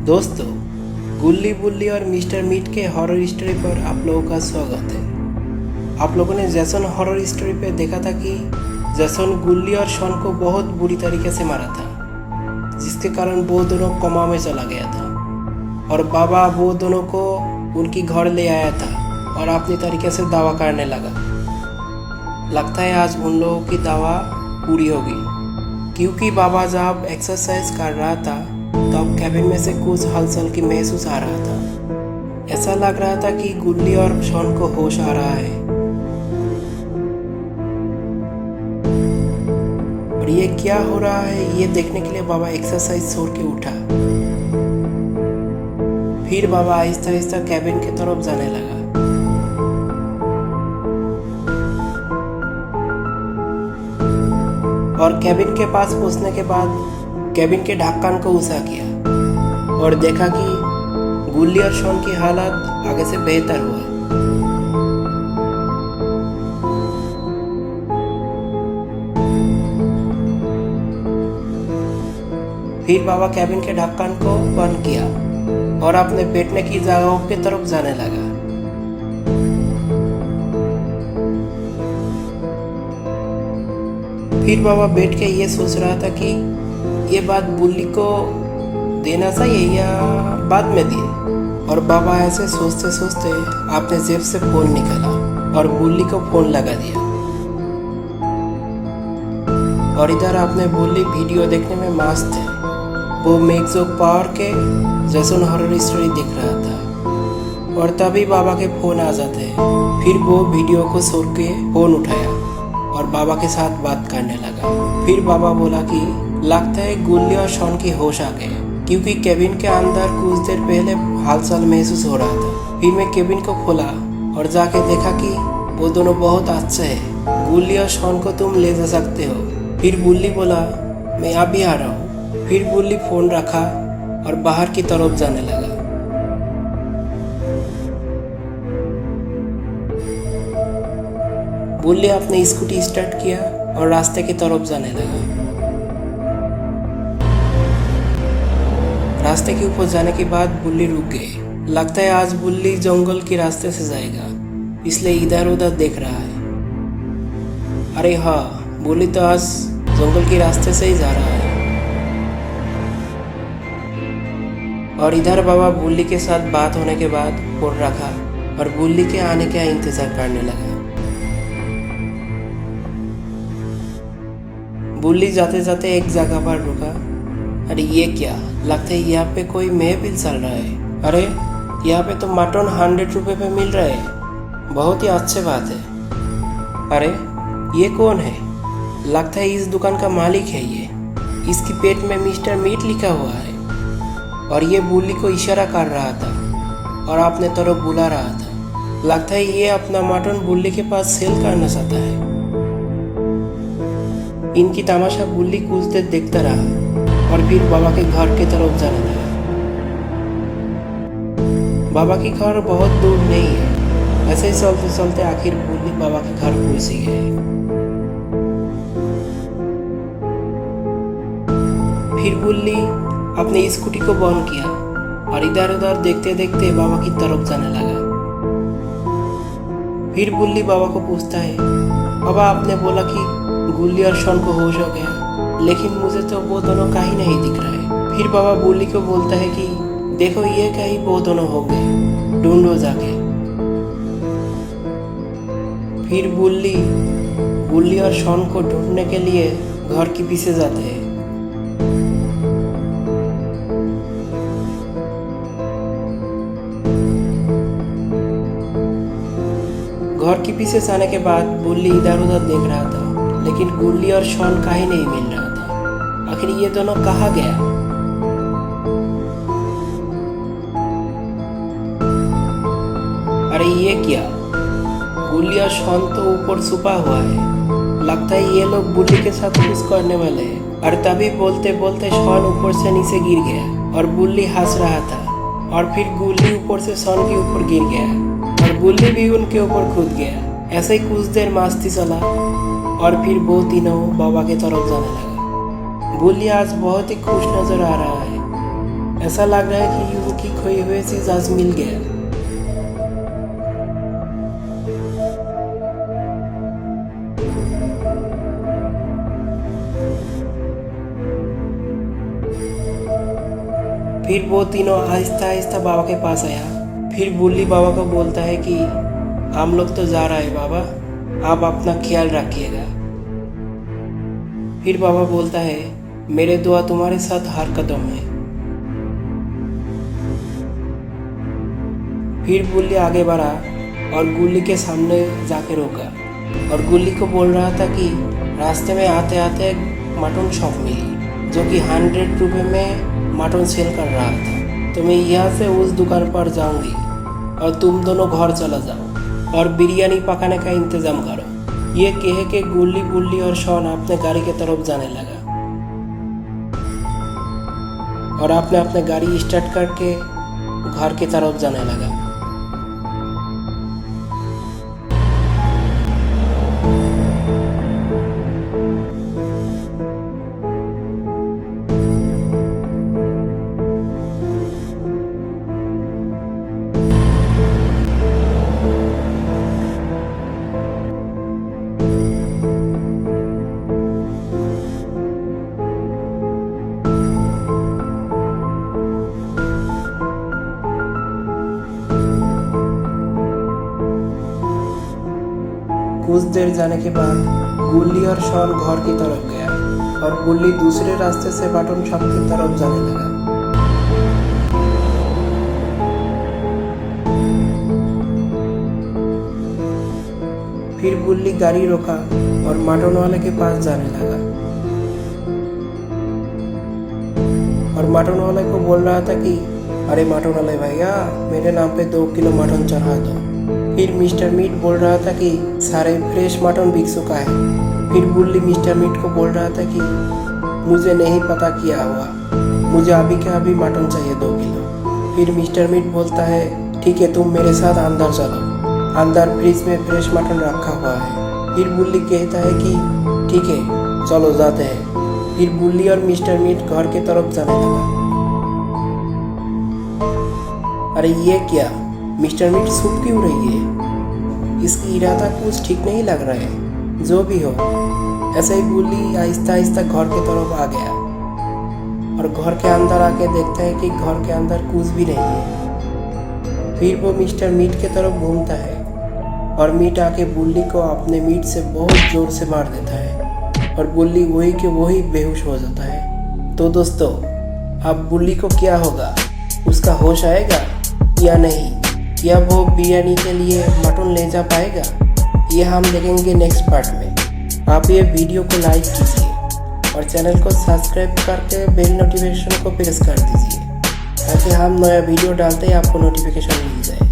दोस्तों, गुल्ली बुल्ली और मिस्टर मीट के हॉरर स्टोरी पर आप लोगों का स्वागत है। आप लोगों ने जैसन हॉरर स्टोरी पे देखा था कि जैसन गुल्ली और शॉन को बहुत बुरी तरीके से मारा था, जिसके कारण वो दोनों कोमा में चला गया था और बाबा वो दोनों को उनकी घर ले आया था और अपनी तरीके से दावा करने लगा। लगता है आज उन लोगों की दावा पूरी होगी, क्योंकि बाबा जब एक्सरसाइज कर रहा था तब कैबिन में से कुछ हलचल की महसूस आ रहा था। ऐसा लग रहा था कि गुल्ली और शॉन को होश आ रहा है और ये क्या हो रहा है ये देखने के लिए बाबा एक्सरसाइज छोड़ के उठा। फिर बाबा आहिस्ता आहिस्ता कैबिन की तरफ जाने लगा और कैबिन के पास पहुंचने के बाद कैबिन के ढक्कन को ऊंचा किया और देखा कि गुल्ली और शॉन की हालत आगे से बेहतर हुआ। फिर बाबा कैबिन के ढक्कन को बंद किया और अपने बैठने की जगहों की तरफ जाने लगा। फिर बाबा बैठ के ये सोच रहा था कि ये बात बुल्ली को देना चाहिए या बाद में दिए। और बाबा ऐसे सोचते सोचते अपने जेब से फोन निकाला और बुल्ली को फोन लगा दिया। और इधर अपने बुल्ली वीडियो देखने में मस्त है। वो मैक्स ऑफ पावर के जैसन हॉरर स्टोरी देख रहा था और तभी बाबा के फोन आ जाते हैं। फिर वो वीडियो को छोड़ के फोन उठाया और बाबा के साथ बात करने लगा। फिर बाबा बोला कि लगता है गुल्ली और शॉन की होश आ गए, क्योंकि केबिन के अंदर कुछ देर पहले हलचल महसूस हो रहा था। फिर मैं केबिन को खोला और जाके देखा कि वो दोनों बहुत अच्छे हैं। गुल्ली और शॉन को तुम ले जा सकते हो। फिर गुल्ली बोला मैं अभी आ रहा हूँ। फिर गुल्ली फोन रखा और बाहर की तरफ जाने लगा। गुल्ली अपने स्कूटी स्टार्ट किया और रास्ते की तरफ जाने लगा। रास्ते के ऊपर जाने के बाद बुल्ली रुक गई। लगता है आज बुल्ली जंगल के रास्ते से जाएगा, इसलिए इधर उधर देख रहा है। अरे हाँ, बुल्ली तो आज जंगल के रास्ते से ही जा रहा है। और इधर बाबा बुल्ली के साथ बात होने के बाद फोन रखा और बुल्ली के आने का इंतजार करने लगा। बुल्ली जाते जाते एक जगह पर रुका। अरे ये क्या, लगता है यहाँ पे कोई महफिल चल रहा है। अरे यहाँ पे तो मटन 100 रुपये पे मिल रहा है, बहुत ही अच्छी बात है। अरे ये कौन है? लगता है इस दुकान का मालिक है ये। इसकी पेट में मिस्टर मीट लिखा हुआ है और ये बुल्ली को इशारा कर रहा था और अपने तरफ बुला रहा था। लगता है ये अपना मटन बुल्ली के पास सेल करना चाहता है। इनकी तमाशा बुल्ली कुछ देर देखता रहा और फिर बाबा के घर की तरफ जाने लगा। बाबा की घर बहुत दूर नहीं है। ऐसे ही चलते चलते आखिर बुल्ली बाबा के घर पहुंच गए। फिर बुल्ली अपनी स्कूटी को बंद किया और इधर उधर देखते देखते बाबा की तरफ जाने लगा। फिर बुल्ली बाबा को पूछता है, बाबा आपने बोला कि गुल्ली और शॉन को होश हो गया, लेकिन मुझे तो वो दोनों कहीं नहीं दिख रहा है। फिर बाबा बुल्ली को बोलता है कि देखो ये कहीं वो दोनों हो गए, ढूंढो जाके। फिर बुल्ली और शॉन को ढूंढने के लिए घर के पीछे जाते हैं। घर के पीछे जाने के बाद बुल्ली इधर उधर देख रहा था, लेकिन गुल्ली और शॉन कहीं नहीं मिल रहा था। आखिर ये दोनों कहाँ गया? अरे ये क्या, गुल्ली और शॉन तो ऊपर छुपा हुआ है। लगता है ये लोग बुल्ली के साथ कुछ करने वाले हैं। और तभी बोलते बोलते शॉन ऊपर से नीचे गिर गया और बुल्ली हंस रहा था। और फिर गुल्ली ऊपर से शॉन के ऊपर गिर गया और बुल्ली भी उनके ऊपर कूद गया। ऐसे ही कुछ देर मस्ती चला और फिर वो तीनों बाबा की तरफ जाने लगा। बुल्ली आज बहुत ही खुश नजर आ रहा है। ऐसा लग रहा है कि उनकी खोई हुई चीज आज मिल गया। फिर वो तीनों आहिस्ता आहिस्ता बाबा के पास आया। फिर बुल्ली बाबा को बोलता है कि हम लोग तो जा रहा है बाबा, आप अपना ख्याल रखिएगा। फिर बाबा बोलता है मेरे दुआ तुम्हारे साथ हर कदम है। फिर बुल्ली आगे बढ़ा और गुल्ली के सामने जाके रोका और गुल्ली को बोल रहा था कि रास्ते में आते आते मटन शॉप मिली जो कि 100 रुपये में मटन सेल कर रहा था। तो मैं यहाँ से उस दुकान पर जाऊंगी और तुम दोनों घर चला जाओ और बिरयानी पकाने का इंतजाम करो। ये कह के गुल्ली बुल्ली और शॉन अपने गाड़ी की तरफ जाने लगा और आपने अपने गाड़ी स्टार्ट करके घर की तरफ जाने लगा। कुछ देर जाने के बाद गुल्ली और शॉन घर की तरफ गया और गुल्ली दूसरे रास्ते से मटन शॉप की तरफ जाने लगा। फिर गुल्ली गाड़ी रोका और मटन वाले के पास जाने लगा और मटन वाले को बोल रहा था कि अरे मटन वाले भैया, मेरे नाम पे 2 किलो मटन चढ़ा दो। फिर मिस्टर मीट बोल रहा था कि सारे फ्रेश मटन बिक चुका है। फिर बुल्ली मिस्टर मीट को बोल रहा था कि मुझे नहीं पता क्या हुआ, मुझे अभी के अभी मटन चाहिए 2 किलो। फिर मिस्टर मीट बोलता है ठीक है, तुम मेरे साथ अंदर चलो, अंदर फ्रिज में फ्रेश मटन रखा हुआ है। फिर बुल्ली कहता है कि ठीक है चलो जाते हैं। फिर बुल्ली और मिस्टर मीट घर की तरफ जाने लगा। अरे ये क्या, मिस्टर मीट सूप क्यों रही है? इसकी इरादा कुछ ठीक नहीं लग रहा है। जो भी हो, ऐसे ही बुल्ली आहिस्ता आहिस्ता घर की तरफ आ गया और घर के अंदर आके देखता है कि घर के अंदर कुछ भी नहीं है। फिर वो मिस्टर मीट की तरफ घूमता है और मीट आके बुल्ली को अपने मीट से बहुत जोर से मार देता है और बुल्ली वही के वही बेहोश हो जाता है। तो दोस्तों, अब बुल्ली को क्या होगा? उसका होश आएगा या नहीं? या वो बिरयानी के लिए मटन ले जा पाएगा? ये हम देखेंगे नेक्स्ट पार्ट में। आप ये वीडियो को लाइक कीजिए और चैनल को सब्सक्राइब करके बेल नोटिफिकेशन को प्रेस कर दीजिए ताकि हम नया वीडियो डालते ही आपको नोटिफिकेशन मिल जाए।